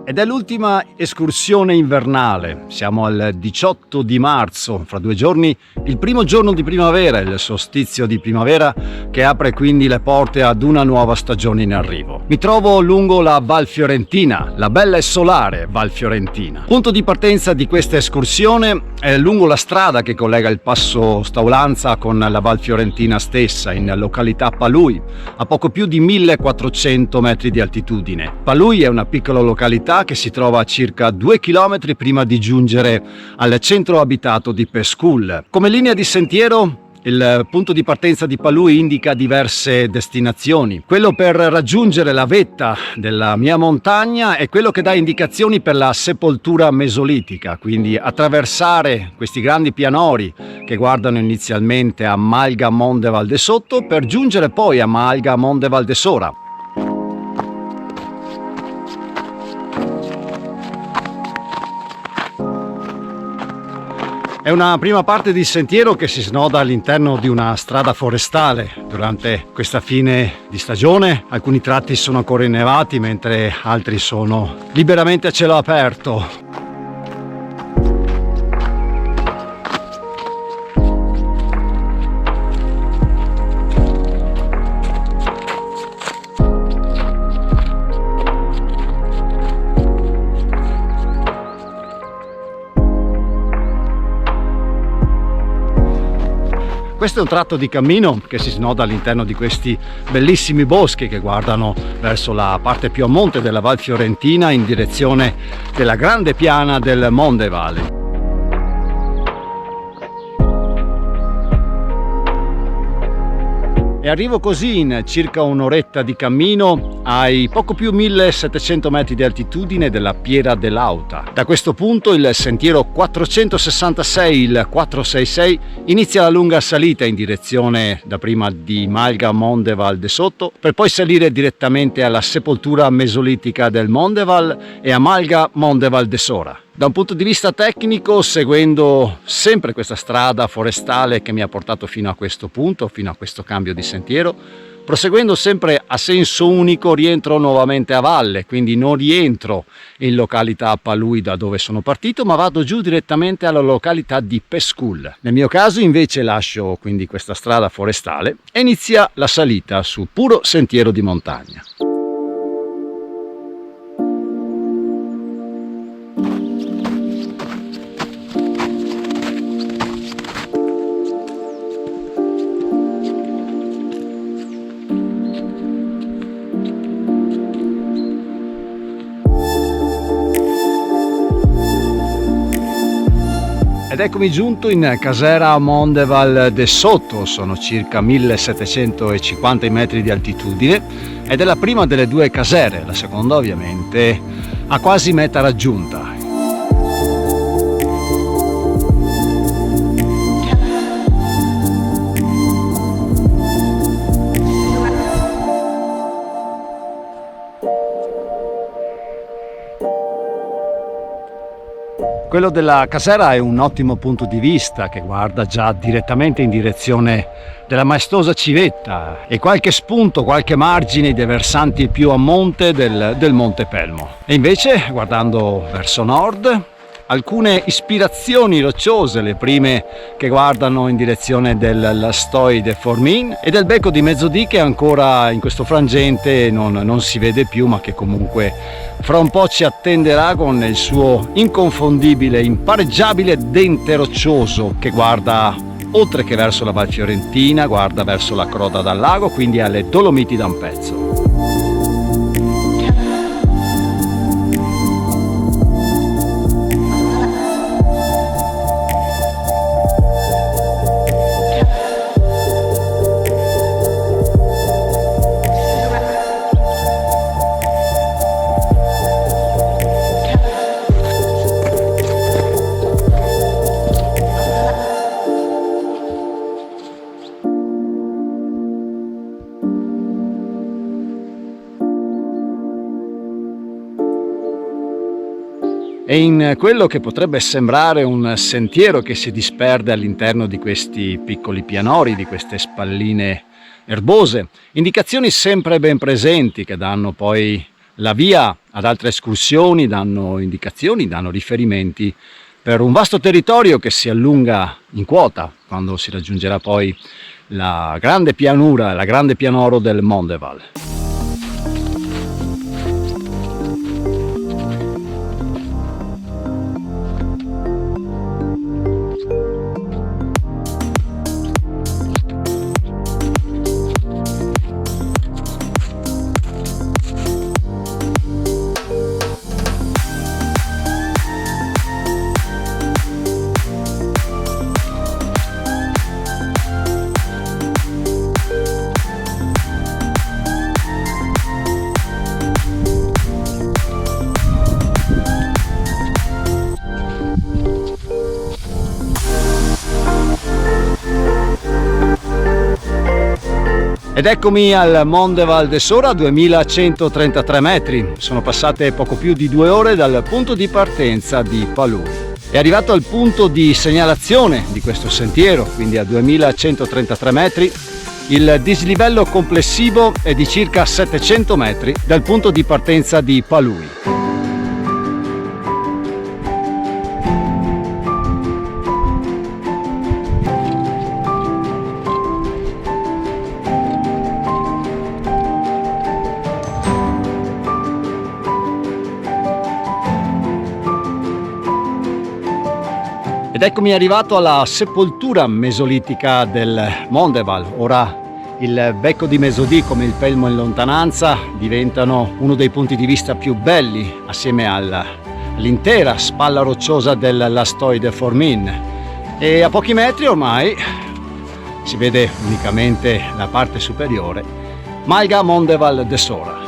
Ed è l'ultima escursione invernale, siamo al 18 di marzo, fra 2 giorni il primo giorno di primavera, il solstizio di primavera che apre quindi le porte ad una nuova stagione in arrivo. Mi trovo lungo la Val Fiorentina, la bella e solare Val Fiorentina. Punto di partenza di questa escursione è lungo la strada che collega il passo Staulanza con la Val Fiorentina stessa, in località Palui, a poco più di 1400 metri di altitudine. Palui è una piccola località che si trova a circa 2 km prima di giungere al centro abitato di Pescul. Come linea di sentiero, il punto di partenza di Palui indica diverse destinazioni. Quello per raggiungere la vetta della mia montagna è quello che dà indicazioni per la sepoltura mesolitica, quindi attraversare questi grandi pianori che guardano inizialmente a Malga Monte Val de Sotto per giungere poi a Malga Monte Val de Sora. È una prima parte di sentiero che si snoda all'interno di una strada forestale. Durante questa fine di stagione alcuni tratti sono ancora innevati, mentre altri sono liberamente a cielo aperto. Questo è un tratto di cammino che si snoda all'interno di questi bellissimi boschi che guardano verso la parte più a monte della Val Fiorentina in direzione della grande piana del Mondeval. E arrivo così in circa un'oretta di cammino ai poco più 1700 metri di altitudine della Piera dell'Auta. Da questo punto il sentiero 466, il 466, inizia la lunga salita in direzione dapprima di Malga Monte Val de Sotto, per poi salire direttamente alla sepoltura mesolitica del Mondeval e a Malga Monte Val de Sora. Da un punto di vista tecnico, seguendo sempre questa strada forestale che mi ha portato fino a questo punto, fino a questo cambio di sentiero, proseguendo sempre a senso unico rientro nuovamente a valle, quindi non rientro in località Palui da dove sono partito, ma vado giù direttamente alla località di Pescul. Nel mio caso invece lascio quindi questa strada forestale e inizia la salita su puro sentiero di montagna. Ed eccomi giunto in Casera Monte Val de Sotto, sono circa 1750 metri di altitudine ed è la prima delle 2 casere, la seconda ovviamente a quasi meta raggiunta. Quello della Casera è un ottimo punto di vista che guarda già direttamente in direzione della maestosa civetta e qualche spunto, qualche margine dei versanti più a monte del Monte Pelmo. E invece, guardando verso nord, alcune ispirazioni rocciose, le prime che guardano in direzione del Stoi de Formin e del becco di Mezzodì che ancora in questo frangente non si vede più, ma che comunque fra un po' ci attenderà con il suo inconfondibile, impareggiabile dente roccioso che guarda oltre che verso la Val Fiorentina, guarda verso la Croda dal lago, quindi alle Dolomiti da un pezzo. E in quello che potrebbe sembrare un sentiero che si disperde all'interno di questi piccoli pianori, di queste spalline erbose, indicazioni sempre ben presenti che danno poi la via ad altre escursioni, danno indicazioni, danno riferimenti per un vasto territorio che si allunga in quota quando si raggiungerà poi la grande pianura, la grande pianoro del Mondeval. Ed eccomi al Mondeval de Sora, 2133 metri. Sono passate poco più di 2 ore dal punto di partenza di Palui. È arrivato al punto di segnalazione di questo sentiero, quindi a 2133 metri. Il dislivello complessivo è di circa 700 metri dal punto di partenza di Palui. Ed eccomi arrivato alla sepoltura mesolitica del Mondeval. Ora il becco di Mesodì come il Pelmo in lontananza diventano uno dei punti di vista più belli assieme all'intera spalla rocciosa del Lastoy de Formin. E a pochi metri ormai si vede unicamente la parte superiore, Malga Mondeval de Sora.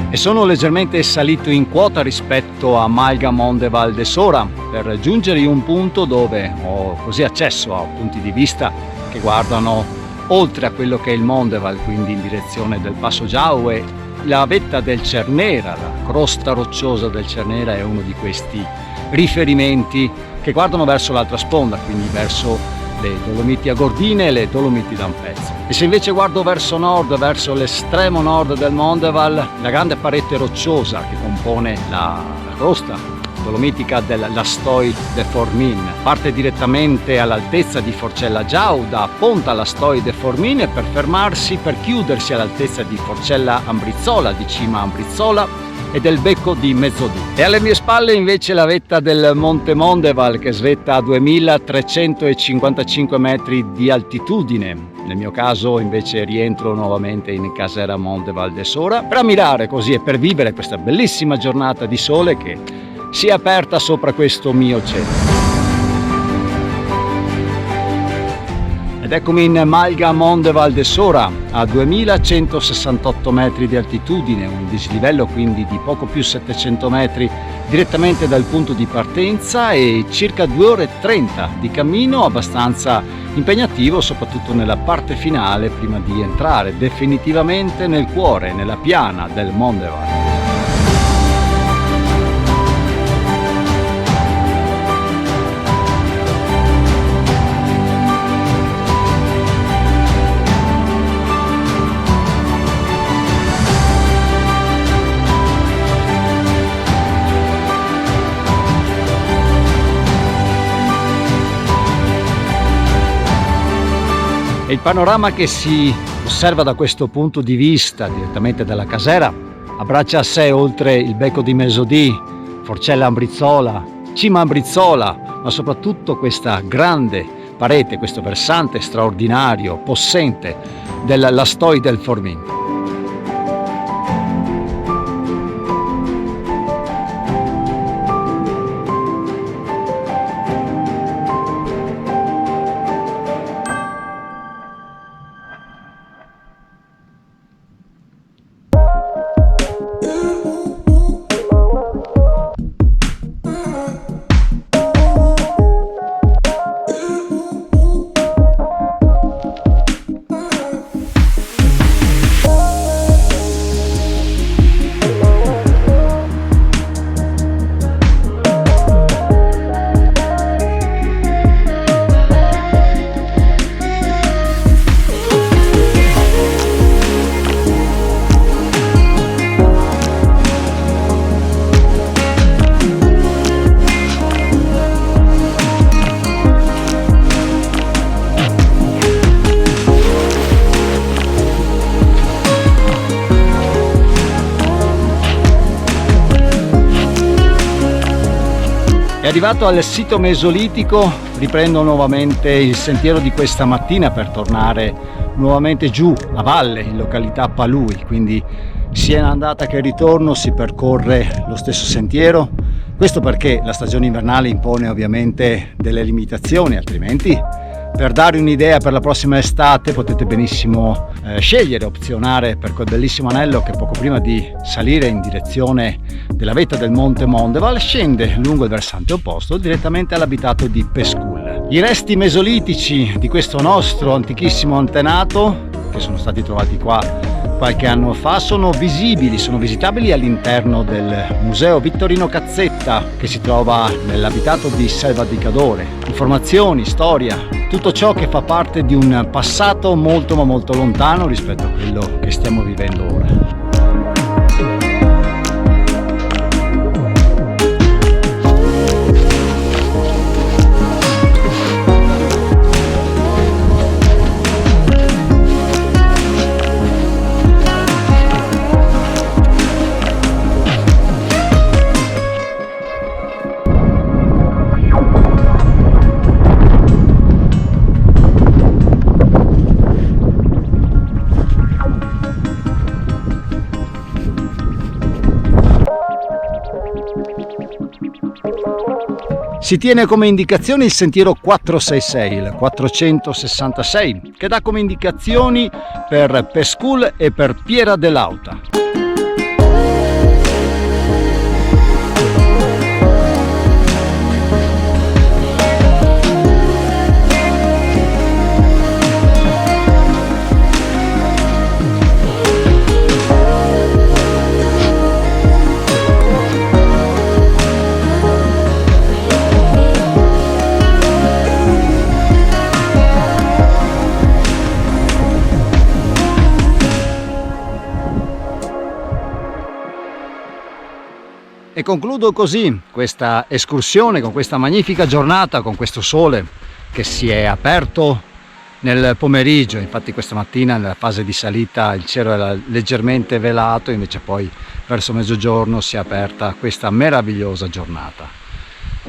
E sono leggermente salito in quota rispetto a Malga Mondeval de Sora per raggiungere un punto dove ho così accesso a punti di vista che guardano oltre a quello che è il Mondeval, quindi in direzione del Passo Giau, e la vetta del Cernera, la crosta rocciosa del Cernera è uno di questi riferimenti che guardano verso l'altra sponda, quindi verso le Dolomiti Agordine e le Dolomiti d'Ampezzo. E se invece guardo verso nord, verso l'estremo nord del Mondeval, la grande parete rocciosa che compone la crosta dolomitica del Lastoy de Formin parte direttamente all'altezza di Forcella Giau, da Ponta Lastoy de Formin, per fermarsi, per chiudersi all'altezza di Forcella Ambrizzola, di Cima Ambrizzola e del becco di Mesodì. E alle mie spalle invece la vetta del Monte Mondeval, che svetta a 2355 metri di altitudine. Nel mio caso invece rientro nuovamente in Casera Mondeval de Sora per ammirare così e per vivere questa bellissima giornata di sole che si è aperta sopra questo mio cielo. Ed eccomi in Malga Mondeval de Sora, a 2168 metri di altitudine, un dislivello quindi di poco più 700 metri direttamente dal punto di partenza e circa 2 ore e 30 di cammino, abbastanza impegnativo soprattutto nella parte finale prima di entrare definitivamente nel cuore, nella piana del Mondeval. E il panorama che si osserva da questo punto di vista, direttamente dalla casera, abbraccia a sé, oltre il becco di Mesodì, Forcella Ambrizzola, Cima Ambrizzola, ma soprattutto questa grande parete, questo versante straordinario, possente del Lastoy del Formin. Arrivato al sito mesolitico riprendo nuovamente il sentiero di questa mattina per tornare nuovamente giù a valle in località Palui, quindi sia in andata che in ritorno si percorre lo stesso sentiero. Questo perché la stagione invernale impone ovviamente delle limitazioni, altrimenti per dare un'idea per la prossima estate potete benissimo scegliere, opzionare per quel bellissimo anello che poco prima di salire in direzione della vetta del Monte Mondeval scende lungo il versante opposto direttamente all'abitato di Pescul. I resti mesolitici di questo nostro antichissimo antenato, che sono stati trovati qua qualche anno fa, sono visibili, sono visitabili all'interno del Museo Vittorino Cazzetta che si trova nell'abitato di Selva di Cadore. Informazioni, storia, tutto ciò che fa parte di un passato molto ma molto lontano rispetto a quello che stiamo vivendo ora. Si tiene come indicazione il sentiero 466, il 466, che dà come indicazioni per Pescul e per Piera dell'Auta. E concludo così questa escursione con questa magnifica giornata, con questo sole che si è aperto nel pomeriggio. Infatti questa mattina nella fase di salita il cielo era leggermente velato, invece poi verso mezzogiorno si è aperta questa meravigliosa giornata.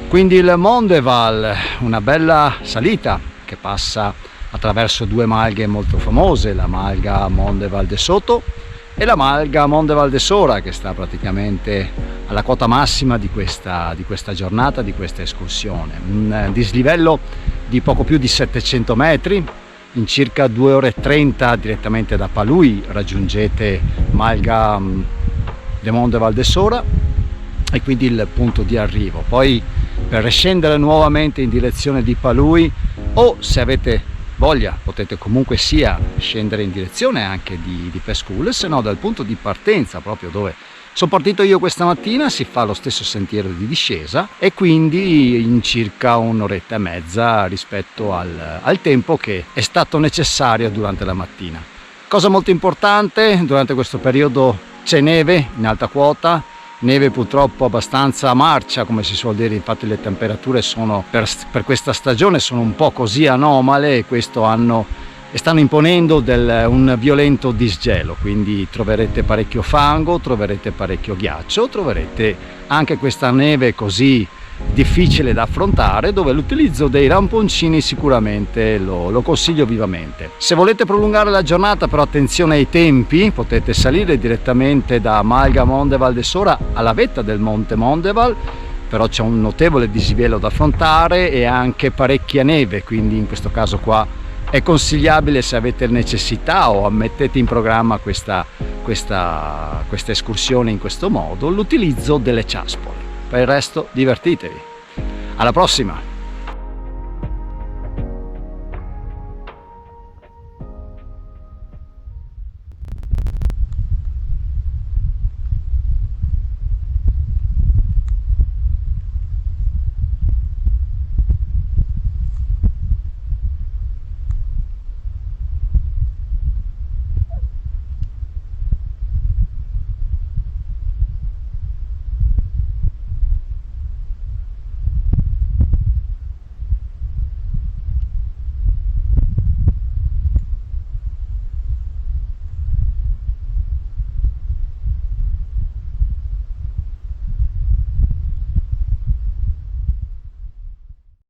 Quindi il Mondeval, una bella salita che passa attraverso due malghe molto famose, la malga Mondeval de Soto e la malga Mondeval de Sora, che sta praticamente alla quota massima di questa giornata, di questa escursione. Un dislivello di poco più di 700 metri, in circa 2 ore e 30 direttamente da Palui raggiungete malga de Mondeval de Sora e quindi il punto di arrivo. Poi per scendere nuovamente in direzione di Palui, o se avete voglia potete comunque sia scendere in direzione anche di Pescul, se no dal punto di partenza, proprio dove sono partito io questa mattina, si fa lo stesso sentiero di discesa e quindi in circa un'oretta e mezza rispetto al tempo che è stato necessario durante la mattina. Cosa molto importante, durante questo periodo c'è neve in alta quota, neve purtroppo abbastanza marcia come si suol dire, infatti le temperature sono per questa stagione sono un po' così anomale e questo stanno imponendo un violento disgelo, quindi troverete parecchio fango, troverete parecchio ghiaccio, troverete anche questa neve così difficile da affrontare, dove l'utilizzo dei ramponcini sicuramente lo consiglio vivamente. Se volete prolungare la giornata, però attenzione ai tempi, potete salire direttamente da malga Mondeval de Sora alla vetta del Monte Mondeval, però c'è un notevole dislivello da affrontare e anche parecchia neve, quindi in questo caso qua è consigliabile, se avete necessità o mettete in programma questa escursione in questo modo, l'utilizzo delle ciaspole. Per il resto divertitevi. Alla prossima!